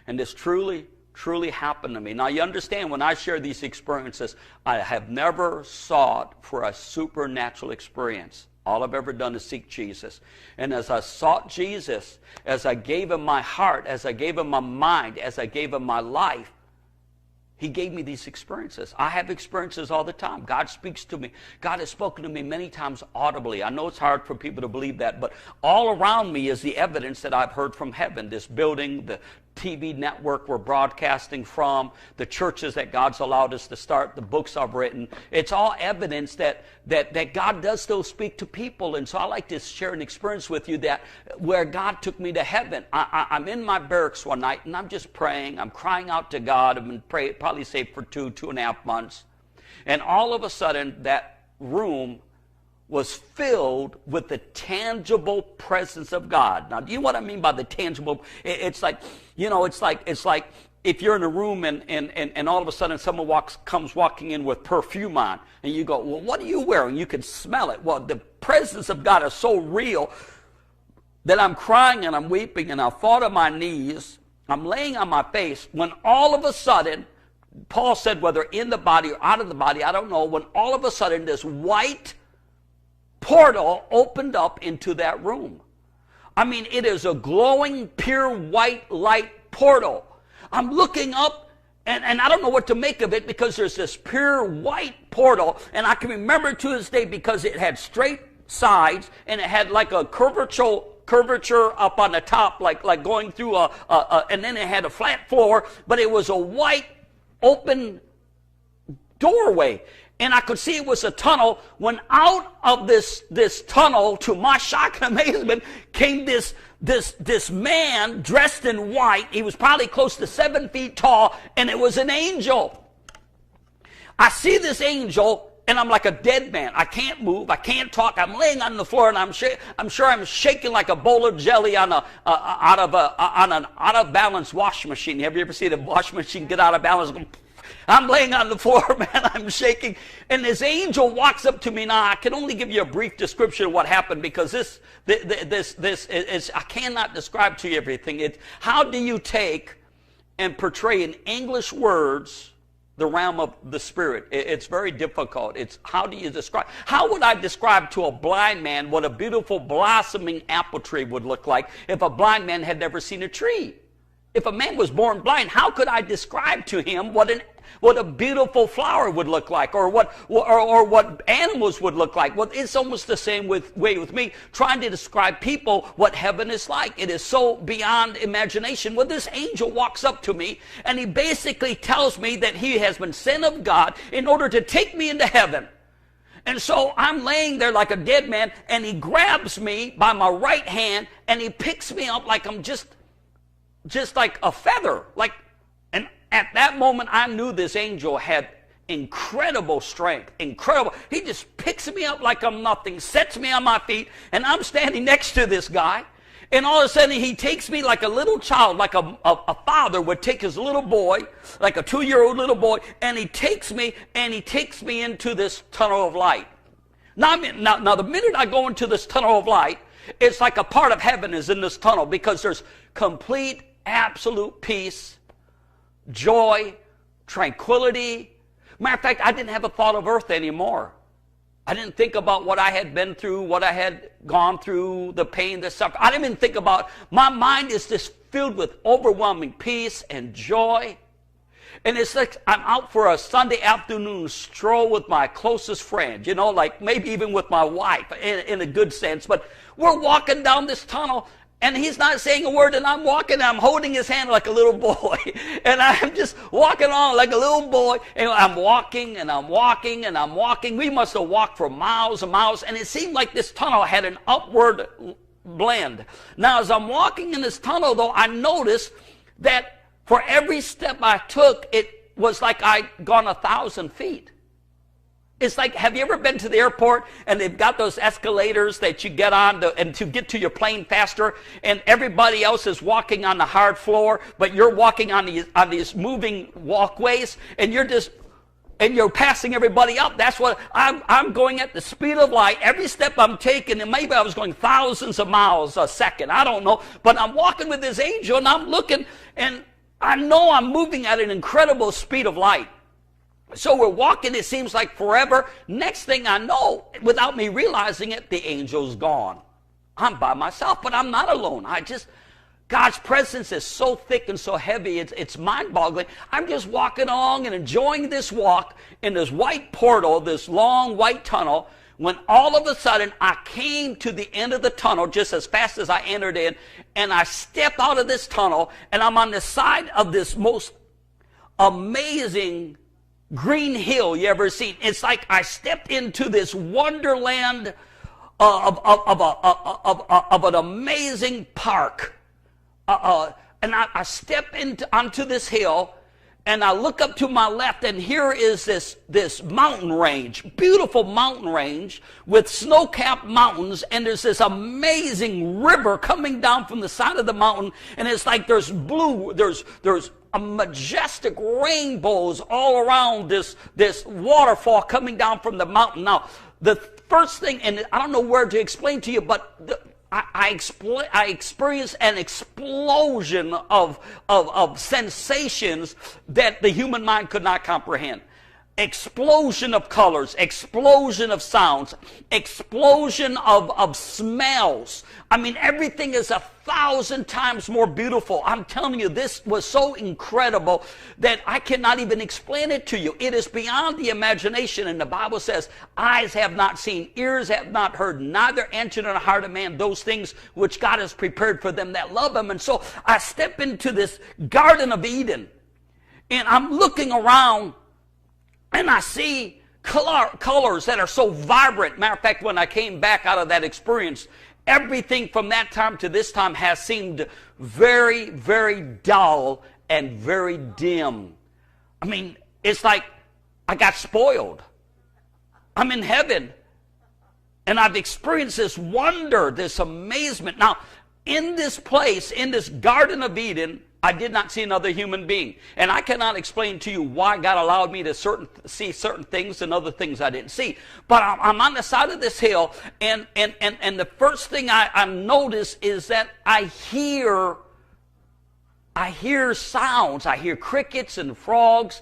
And this truly, truly happened to me. Now you understand, when I share these experiences, I have never sought for a supernatural experience. All I've ever done is seek Jesus. And as I sought Jesus, as I gave him my heart, as I gave him my mind, as I gave him my life, he gave me these experiences. I have experiences all the time. God speaks to me. God has spoken to me many times audibly. I know it's hard for people to believe that, but all around me is the evidence that I've heard from heaven. This building, the TV network we're broadcasting from, the churches that God's allowed us to start, the books I've written. It's all evidence that God does still speak to people. And so I like to share an experience with you that where God took me to heaven. I'm in my barracks one night and I'm just praying. I'm crying out to God. I've been praying, probably saved for 2.5 months. And all of a sudden that room was filled with the tangible presence of God. Now, do you know what I mean by the tangible? It's like, you know, it's like if you're in a room and all of a sudden someone comes walking in with perfume on, and you go, well, what are you wearing? You can smell it. Well, the presence of God is so real that I'm crying and I'm weeping and I fall to my knees. I'm laying on my face when all of a sudden, Paul said, whether in the body or out of the body, I don't know, when all of a sudden this white portal opened up into that room. I mean, it is a glowing, pure white light portal. I'm looking up, and I don't know what to make of it because there's this pure white portal, and I can remember to this day because it had straight sides, and it had like a curvature up on the top, like going through and then it had a flat floor, but it was a white, open doorway. And I could see it was a tunnel. When out of this tunnel, to my shock and amazement, came this man dressed in white. He was probably close to 7 feet tall, and it was an angel. I see this angel, and I'm like a dead man. I can't move. I can't talk. I'm laying on the floor, and I'm sure I'm shaking like a bowl of jelly on an out of balance wash machine. Have you ever seen a wash machine get out of balance? I'm laying on the floor, man, I'm shaking, and this angel walks up to me. Now, I can only give you a brief description of what happened because this is, I cannot describe to you everything. How do you take and portray in English words the realm of the spirit? It's very difficult. It's how do you describe? How would I describe to a blind man what a beautiful blossoming apple tree would look like if a blind man had never seen a tree? If a man was born blind, how could I describe to him what a beautiful flower would look like, or what animals would look like? Well, it's almost the same way with me, trying to describe people what heaven is like. It is so beyond imagination. Well, this angel walks up to me, and he basically tells me that he has been sent of God in order to take me into heaven. And so I'm laying there like a dead man, and he grabs me by my right hand, and he picks me up like I'm just like a feather. And at that moment, I knew this angel had incredible strength, incredible. He just picks me up like I'm nothing, sets me on my feet, and I'm standing next to this guy. And all of a sudden, he takes me like a little child, like a father would take his little boy, like a 2-year-old little boy, and he takes me into this tunnel of light. Now, the minute I go into this tunnel of light, it's like a part of heaven is in this tunnel because there's complete, absolute peace, joy, tranquility. Matter of fact, I didn't have a thought of earth anymore. I didn't think about what I had been through, what I had gone through, the pain, the suffering. I didn't even think about, my mind is just filled with overwhelming peace and joy. And it's like I'm out for a Sunday afternoon stroll with my closest friend, like maybe even with my wife in a good sense. But we're walking down this tunnel, and he's not saying a word, and I'm walking, and I'm holding his hand like a little boy. And I'm just walking on like a little boy, and I'm walking, and I'm walking, and I'm walking. We must have walked for miles and miles, and it seemed like this tunnel had an upward blend. Now, as I'm walking in this tunnel, though, I noticed that for every step I took, it was like I'd gone 1,000 feet. It's like, have you ever been to the airport and they've got those escalators that you get on and to get to your plane faster, and everybody else is walking on the hard floor, but you're walking on these moving walkways, and you're passing everybody up. That's what I'm going at the speed of light. Every step I'm taking, and maybe I was going thousands of miles a second, I don't know, but I'm walking with this angel, and I'm looking, and I know I'm moving at an incredible speed of light. So we're walking, it seems like forever. Next thing I know, without me realizing it, the angel's gone. I'm by myself, but I'm not alone. God's presence is so thick and so heavy, it's mind-boggling. I'm just walking along and enjoying this walk in this white portal, this long white tunnel, when all of a sudden I came to the end of the tunnel just as fast as I entered in, and I stepped out of this tunnel, and I'm on the side of this most amazing green hill you ever seen. It's like I stepped into this wonderland of an amazing park. And I step onto this hill, and I look up to my left, and here is this mountain range, beautiful mountain range with snow-capped mountains, and there's this amazing river coming down from the side of the mountain, and it's like there's a majestic rainbows all around this waterfall coming down from the mountain. Now, the first thing, and I don't know where to explain to you, but I experienced an explosion of sensations that the human mind could not comprehend. Explosion of colors, explosion of sounds, explosion of smells. I mean, everything is 1,000 times more beautiful. I'm telling you, this was so incredible that I cannot even explain it to you. It is beyond the imagination, and the Bible says, eyes have not seen, ears have not heard, neither entered in the heart of man those things which God has prepared for them that love him. And so I step into this Garden of Eden, and I'm looking around, and I see colors that are so vibrant. Matter of fact, when I came back out of that experience, everything from that time to this time has seemed very, very dull and very dim. I mean, it's like I got spoiled. I'm in heaven, and I've experienced this wonder, this amazement. Now, in this place, in this Garden of Eden, I did not see another human being. And I cannot explain to you why God allowed me to see certain things and other things I didn't see. But I'm on the side of this hill, and the first thing I notice is that I hear sounds. I hear crickets and frogs.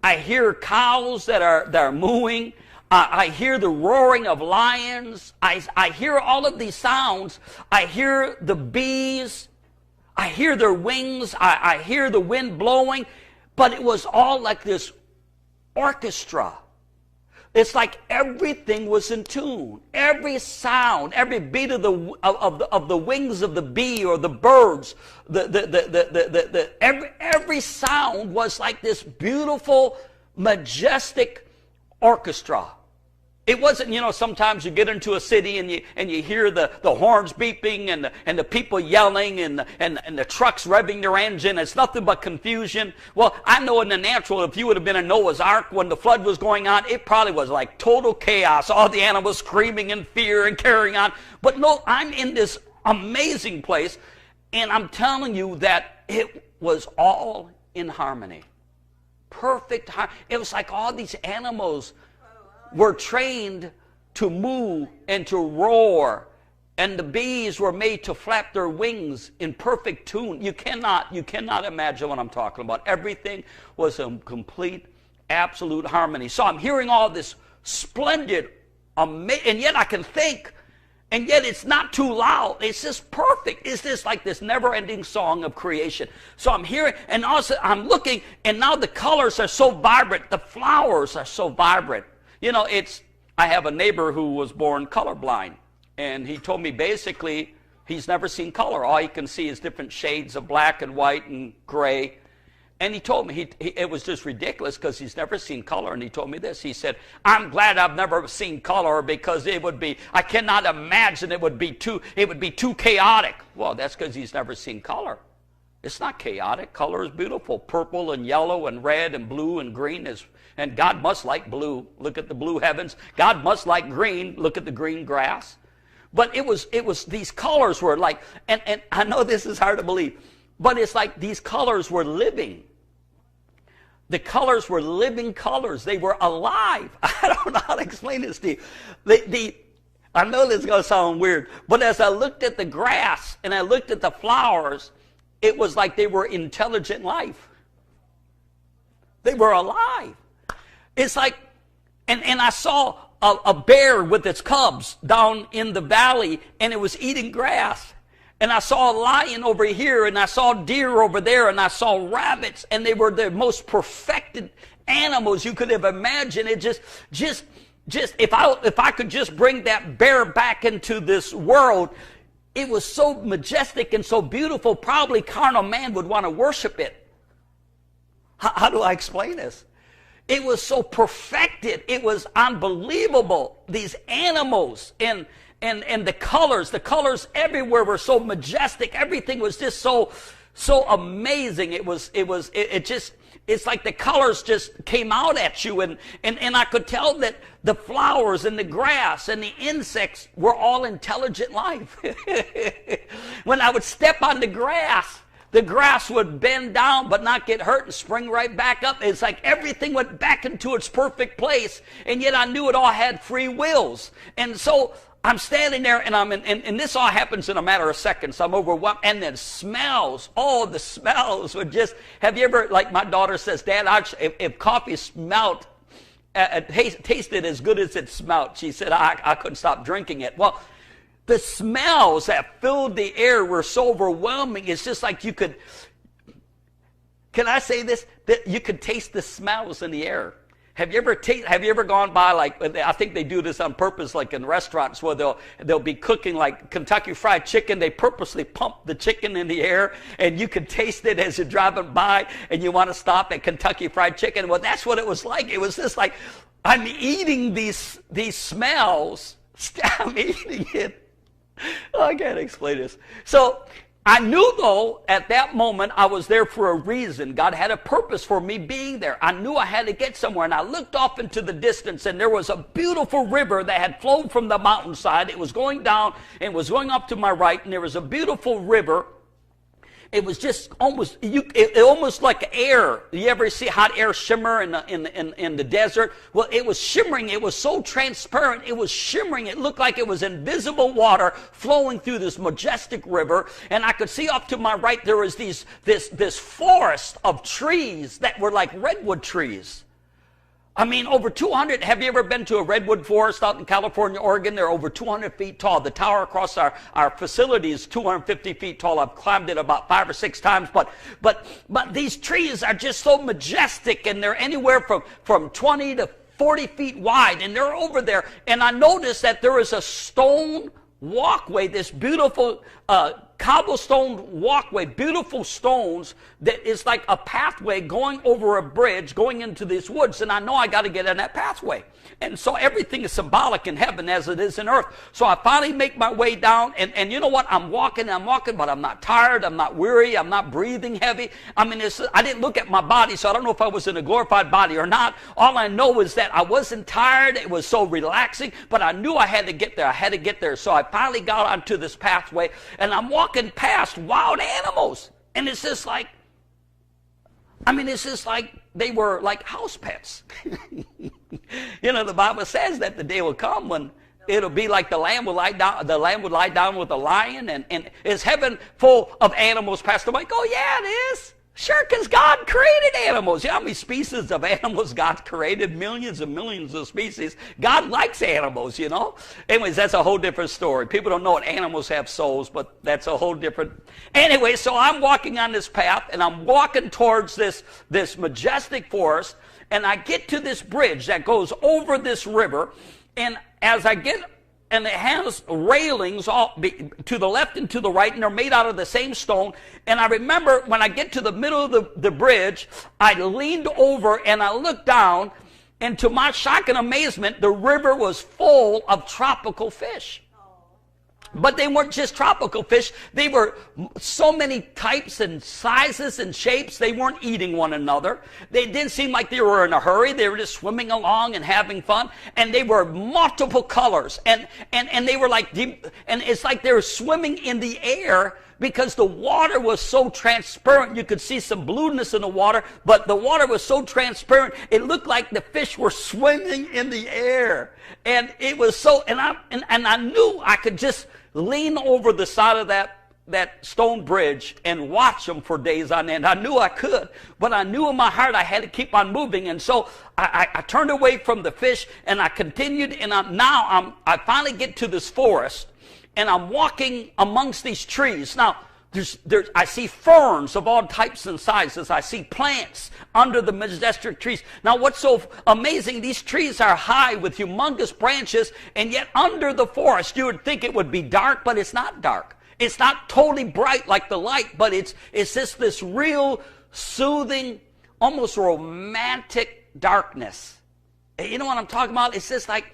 I hear cows that are mooing. I hear the roaring of lions. I hear all of these sounds. I hear the bees. I hear their wings, I hear the wind blowing, but it was all like this orchestra. It's like everything was in tune. Every sound, every beat of the wings of the bee or the birds, every sound was like this beautiful, majestic orchestra. It wasn't, sometimes you get into a city and you hear the horns beeping and the people yelling and the trucks revving their engine. It's nothing but confusion. Well, I know in the natural, if you would have been in Noah's Ark when the flood was going on, it probably was like total chaos. All the animals screaming in fear and carrying on. But no, I'm in this amazing place, and I'm telling you that it was all in harmony. Perfect harmony. It was like all these animals were trained to moo and to roar, and the bees were made to flap their wings in perfect tune. You cannot imagine what I'm talking about. Everything was in complete, absolute harmony. So I'm hearing all this splendid, and yet I can think, and yet it's not too loud. It's just perfect. It's just like this never-ending song of creation. So I'm hearing, and also I'm looking, and now the colors are so vibrant. The flowers are so vibrant. I have a neighbor who was born colorblind, and he told me basically he's never seen color. All he can see is different shades of black and white and gray. And he told me it was just ridiculous because he's never seen color. And he told me this. He said, I'm glad I've never seen color because I cannot imagine it would be too chaotic. Well, that's because he's never seen color. It's not chaotic. Color is beautiful. Purple and yellow and red and blue and green and God must like blue. Look at the blue heavens. God must like green. Look at the green grass. But it was these colors were like, and I know this is hard to believe, but it's like these colors were living. The colors were living colors. They were alive. I don't know how to explain this to you. I know this is going to sound weird, but as I looked at the grass and I looked at the flowers, it was like they were intelligent life. They were alive. It's like, and I saw a bear with its cubs down in the valley, and it was eating grass. And I saw a lion over here, and I saw deer over there, and I saw rabbits, and they were the most perfected animals you could have imagined. It just if I could just bring that bear back into this world, it was so majestic and so beautiful, probably carnal man would want to worship it. How do I explain this? It was so perfected. It was unbelievable. These animals and the colors everywhere were so majestic. Everything was just so amazing. It's like the colors just came out at you, and I could tell that the flowers and the grass and the insects were all intelligent life. When I would step on the grass would bend down but not get hurt and spring right back up. It's like everything went back into its perfect place, and yet I knew it all had free wills. And so I'm standing there, and and this all happens in a matter of seconds. I'm overwhelmed, and then smells. Oh, the smells would just. Have you ever, like my daughter says, Dad, if coffee smelled, tasted as good as it smelled, she said I couldn't stop drinking it. Well, the smells that filled the air were so overwhelming. It's just like you could. Can I say this? That you could taste the smells in the air. Have you ever gone by, like, I think they do this on purpose, like in restaurants where they'll be cooking like Kentucky Fried Chicken. They purposely pump the chicken in the air, and you can taste it as you're driving by, and you want to stop at Kentucky Fried Chicken. Well, that's what it was like. It was just like, I'm eating these smells. I'm eating it. Oh, I can't explain this. So I knew, though, at that moment, I was there for a reason. God had a purpose for me being there. I knew I had to get somewhere, and I looked off into the distance, and there was a beautiful river that had flowed from the mountainside. It was going down and was going up to my right, and there was a beautiful river. It was just almost like air. You ever see hot air shimmer in the desert? Well, it was shimmering. It was so transparent. It was shimmering. It looked like it was invisible water flowing through this majestic river. And I could see off to my right there was this forest of trees that were like redwood trees. I mean, over 200. Have you ever been to a redwood forest out in California, Oregon? They're over 200 feet tall. The tower across our facility is 250 feet tall. I've climbed it about 5 or 6 times. But these trees are just so majestic, and they're anywhere from 20 to 40 feet wide, and they're over there. And I noticed that there is a stone walkway, this beautiful cobblestone walkway, beautiful stones that is like a pathway going over a bridge, going into these woods. And I know I got to get on that pathway. And so everything is symbolic in heaven as it is in earth. So I finally make my way down, and you know what? I'm walking, but I'm not tired. I'm not weary. I'm not breathing heavy. I mean, I didn't look at my body, so I don't know if I was in a glorified body or not. All I know is that I wasn't tired. It was so relaxing, but I knew I had to get there. I had to get there. So I finally got onto this pathway, and I'm walking past wild animals. And it's just like, they were like house pets. You know, the Bible says that the day will come when it'll be like the lamb will lie down with the lion, and is heaven full of animals passed away? Oh, yeah, it is. Sure, because God created animals. You know how many species of animals God created? Millions and millions of species. God likes animals, you know. Anyways, that's a whole different story. People don't know what animals have souls, but that's a whole different. Anyway, so I'm walking on this path, and I'm walking towards this majestic forest, and I get to this bridge that goes over this river, and as I get, and it has railings to the left and to the right, and they're made out of the same stone. And I remember when I get to the middle of the bridge, I leaned over and I looked down, and to my shock and amazement, the river was full of tropical fish. But they weren't just tropical fish. They were so many types and sizes and shapes. They weren't eating one another. They didn't seem like they were in a hurry. They were just swimming along and having fun. And they were multiple colors. And they were like deep. And it's like they were swimming in the air because the water was so transparent. You could see some blueness in the water, but the water was so transparent, it looked like the fish were swimming in the air. And it was so, and I knew I could just lean over the side of that that stone bridge and watch them for days on end. I knew I could, but I knew in my heart I had to keep on moving. And so I turned away from the fish and I continued. And I finally get to this forest and I'm walking amongst these trees. Now, I see ferns of all types and sizes. I see plants under the majestic trees. Now, what's so amazing, these trees are high with humongous branches, and yet under the forest, you would think it would be dark, but it's not dark. It's not totally bright like the light, but it's just this real soothing, almost romantic darkness. You know what I'm talking about? It's just like,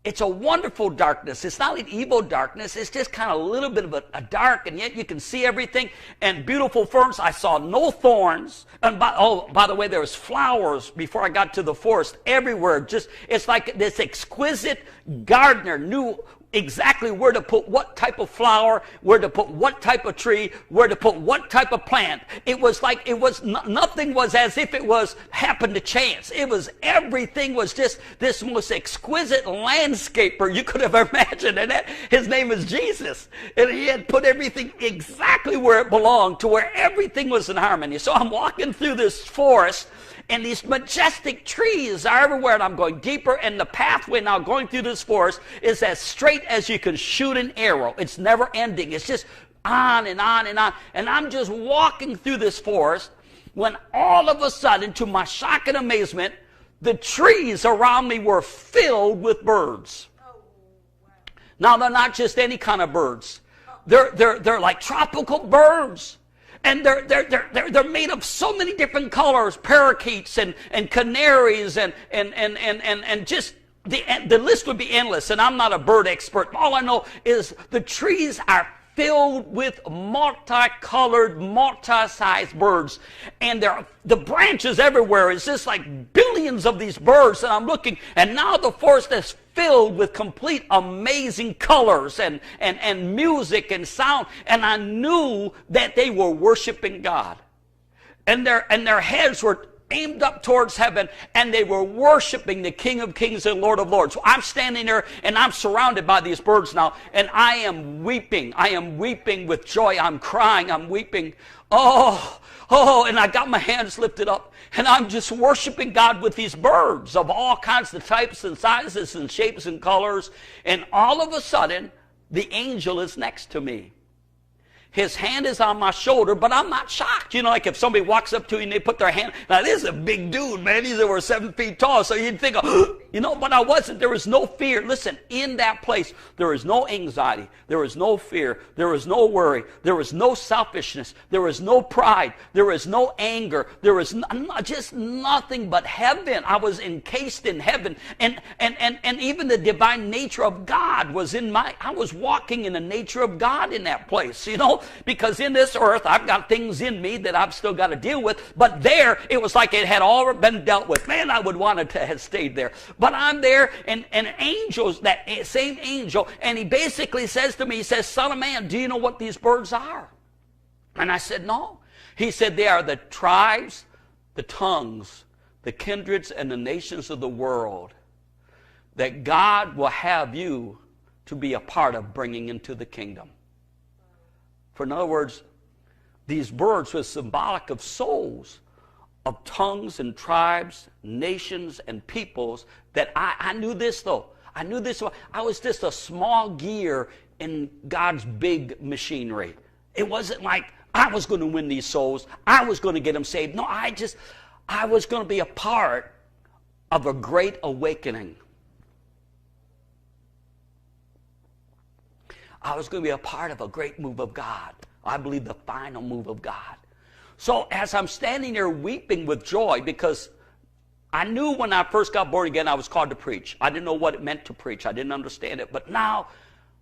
it's a wonderful darkness. It's not an evil darkness. It's just kind of a little bit of a dark, and yet you can see everything. And beautiful ferns. I saw no thorns. And by the way, there was flowers before I got to the forest everywhere. Just, it's like this exquisite gardener knew exactly where to put what type of flower, where to put what type of tree, where to put what type of plant. It was like, nothing was as if it was happened to chance. Everything was just this most exquisite landscaper you could have imagined. And his name is Jesus. And he had put everything exactly where it belonged, to where everything was in harmony. So I'm walking through this forest, and these majestic trees are everywhere, and I'm going deeper, and the pathway now going through this forest is as straight as you can shoot an arrow. It's never ending. It's just on and on and on. And I'm just walking through this forest when all of a sudden, to my shock and amazement, the trees around me were filled with birds. Now, they're not just any kind of birds. They're like tropical birds. And they're made of so many different colors, parakeets and canaries and just the list would be endless. And I'm not a bird expert. All I know is the trees are filled with multicolored, multi-sized birds. And the branches everywhere is just like billions of these birds. And I'm looking, and now the forest is filled with complete amazing colors and music and sound. And I knew that they were worshiping God. And their heads were aimed up towards heaven, and they were worshiping the King of Kings and Lord of Lords. So I'm standing there, and I'm surrounded by these birds now, and I am weeping. I am weeping with joy. I'm crying. I'm weeping. Oh, and I got my hands lifted up, and I'm just worshiping God with these birds of all kinds of types and sizes and shapes and colors. And all of a sudden, the angel is next to me. His hand is on my shoulder, but I'm not shocked. You know, like if somebody walks up to you and they put their hand, now this is a big dude, man. He's over 7 feet tall, so you'd think, oh, you know, but I wasn't. There was no fear. Listen, in that place, there was no anxiety. There was no fear. There was no worry. There was no selfishness. There was no pride. There was no anger. There was just nothing but heaven. I was encased in heaven. And even the divine nature of God was I was walking in the nature of God in that place, you know. Because in this earth, I've got things in me that I've still got to deal with. But there, it was like it had all been dealt with. Man, I would want it to have stayed there. But I'm there, and angels, that same angel, and he basically says to me, he says, "Son of man, do you know what these birds are?" And I said, "No." He said, "They are the tribes, the tongues, the kindreds, and the nations of the world that God will have you to be a part of bringing into the kingdom." For in other words, these birds were symbolic of souls, of tongues and tribes, nations and peoples that I knew this though. I knew this. I was just a small gear in God's big machinery. It wasn't like I was going to win these souls. I was going to get them saved. No, I was going to be a part of a great awakening. I was going to be a part of a great move of God. I believe the final move of God. So as I'm standing there weeping with joy, because I knew when I first got born again I was called to preach. I didn't know what it meant to preach. I didn't understand it. But now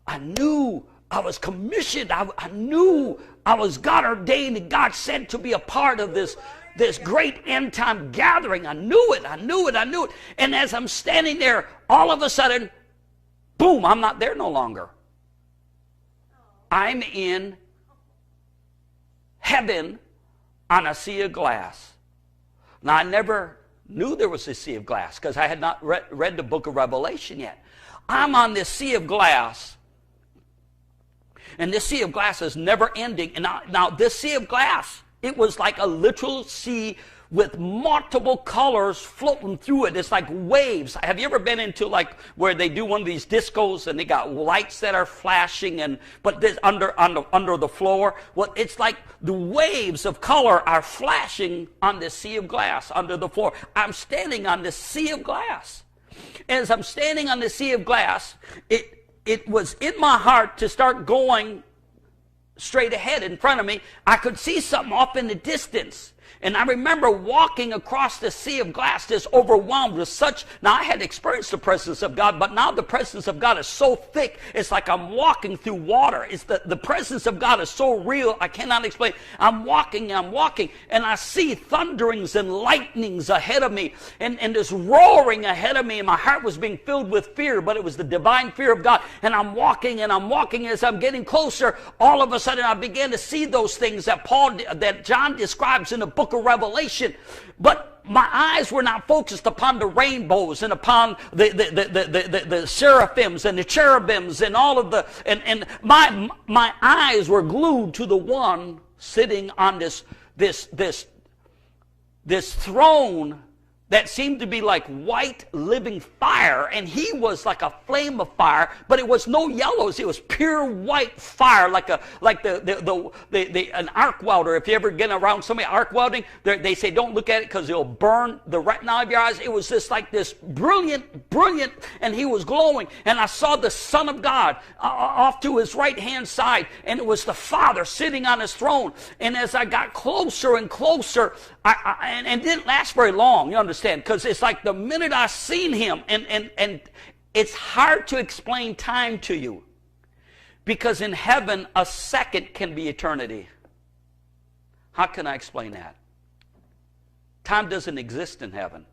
I knew I was commissioned. I knew I was God ordained and God sent to be a part of this great end time gathering. I knew it. And as I'm standing there, all of a sudden, boom, I'm not there no longer. I'm in heaven on a sea of glass. Now, I never knew there was a sea of glass because I had not read the book of Revelation yet. I'm on this sea of glass, And this sea of glass is never ending. And now this sea of glass, it was like a literal sea with multiple colors floating through it. It's like waves. Have you ever been into like where they do one of these discos and they got lights that are flashing but this under the floor? Well, it's like the waves of color are flashing on this sea of glass under the floor. I'm standing on this sea of glass. As I'm standing on the sea of glass, it was in my heart to start going straight ahead in front of me. I could see something off in the distance. And I remember walking across the sea of glass, just overwhelmed with such. Now, I had experienced the presence of God, but now the presence of God is so thick, it's like I'm walking through water. It's the presence of God is so real, I cannot explain. I'm walking, and I see thunderings and lightnings ahead of me, and this roaring ahead of me, and my heart was being filled with fear, but it was the divine fear of God. And I'm walking, as I'm getting closer, all of a sudden I began to see those things that John describes in the book of Revelation, but my eyes were not focused upon the rainbows and upon the seraphims and the cherubims and all of and my eyes were glued to the one sitting on this throne that seemed to be like white living fire, and he was like a flame of fire, but it was no yellows. It was pure white fire, like an arc welder. If you ever get around somebody arc welding, they say don't look at it because it'll burn the retina of your eyes. It was just like this brilliant, and he was glowing. And I saw the Son of God off to his right hand side, and it was the Father sitting on his throne. And as I got closer and closer, and it didn't last very long, you understand, because it's like the minute I seen him, and it's hard to explain time to you, because in heaven a second can be eternity. How can I explain that? Time doesn't exist in heaven,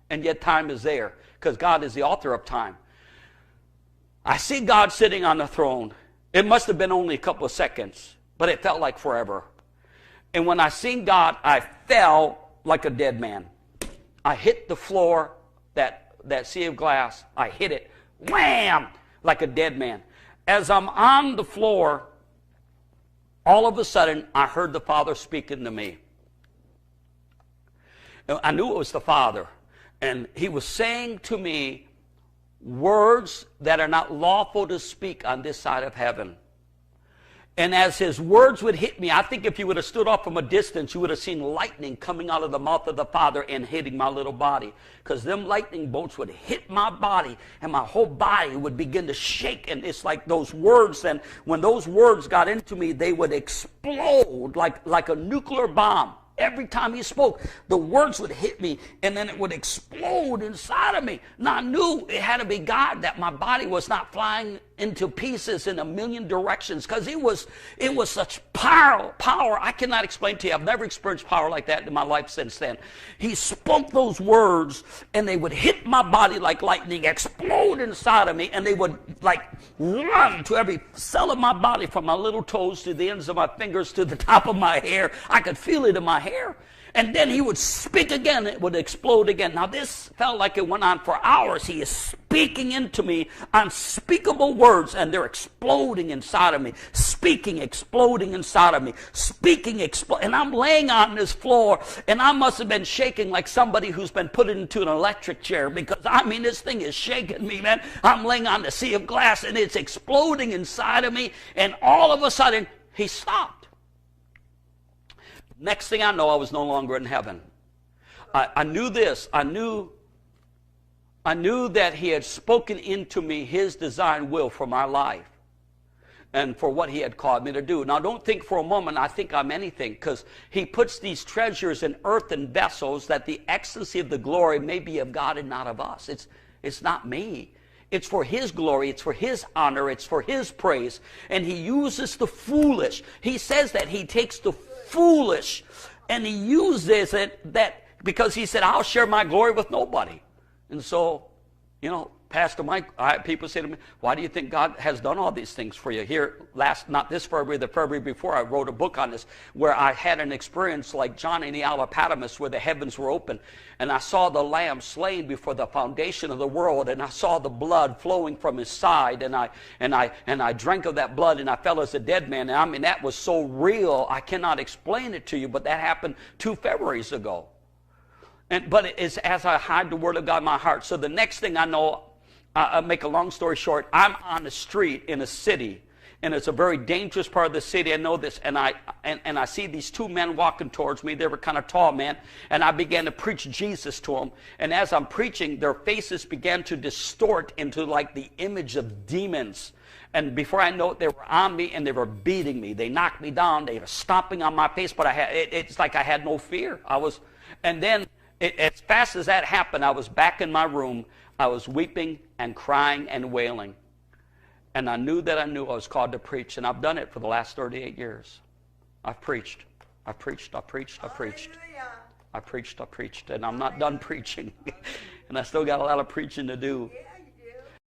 and yet time is there, because God is the author of time. I see God sitting on the throne. It must have been only a couple of seconds, but it felt like forever. And when I seen God, I fell like a dead man. I hit the floor, that sea of glass. I hit it, wham, like a dead man. As I'm on the floor, all of a sudden, I heard the Father speaking to me. I knew it was the Father. And he was saying to me words that are not lawful to speak on this side of heaven. And as his words would hit me, I think if you would have stood off from a distance, you would have seen lightning coming out of the mouth of the Father and hitting my little body. Because them lightning bolts would hit my body, and my whole body would begin to shake. And it's like those words, and when those words got into me, they would explode like a nuclear bomb. Every time he spoke, the words would hit me, and then it would explode inside of me. Now I knew it had to be God, that my body was not flying into pieces in a million directions, because it was such power. I cannot explain to you. I've never experienced power like that in my life since then. He spoke those words, and they would hit my body like lightning, explode inside of me, and they would like run to every cell of my body, from my little toes to the ends of my fingers to the top of my hair. I could feel it in my hair. And then he would speak again, it would explode again. Now this felt like it went on for hours. He is speaking into me unspeakable words, and they're exploding inside of me. Speaking, exploding inside of me. Speaking, and I'm laying on this floor, and I must have been shaking like somebody who's been put into an electric chair, because I mean this thing is shaking me, man. I'm laying on the sea of glass, and it's exploding inside of me, and all of a sudden he stopped. Next thing I know, I was no longer in heaven. I knew this. I knew that he had spoken into me his design will for my life and for what he had called me to do. Now, don't think for a moment I think I'm anything, because he puts these treasures in earthen vessels, that the excellency of the glory may be of God and not of us. It's not me. It's for his glory, it's for his honor, it's for his praise. And he uses the foolish. He says that he takes the foolish, and he uses it that because he said, I'll share my glory with nobody. And so, Pastor Mike, people say to me, why do you think God has done all these things for you? Here, not this February, the February before, I wrote a book on this, where I had an experience like John in the Isle of Patmos, where the heavens were open, and I saw the Lamb slain before the foundation of the world, and I saw the blood flowing from his side, and I drank of that blood, and I fell as a dead man. And I mean, that was so real, I cannot explain it to you, but that happened 2 Februaries ago. But it's as I hide the Word of God in my heart. So the next thing I know, I'll make a long story short, I'm on the street in a city, and it's a very dangerous part of the city. I know this, and I see these 2 men walking towards me. They were kind of tall men, and I began to preach Jesus to them. And as I'm preaching, their faces began to distort into like the image of demons. And before I know it, they were on me, and they were beating me. They knocked me down. They were stomping on my face, but it's like I had no fear. And then as fast as that happened, I was back in my room. I was weeping and crying and wailing. And I knew I was called to preach. And I've done it for the last 38 years. I've preached. I preached. I preached. I preached. I preached. I preached. And I'm not done preaching. And I still got a lot of preaching to do.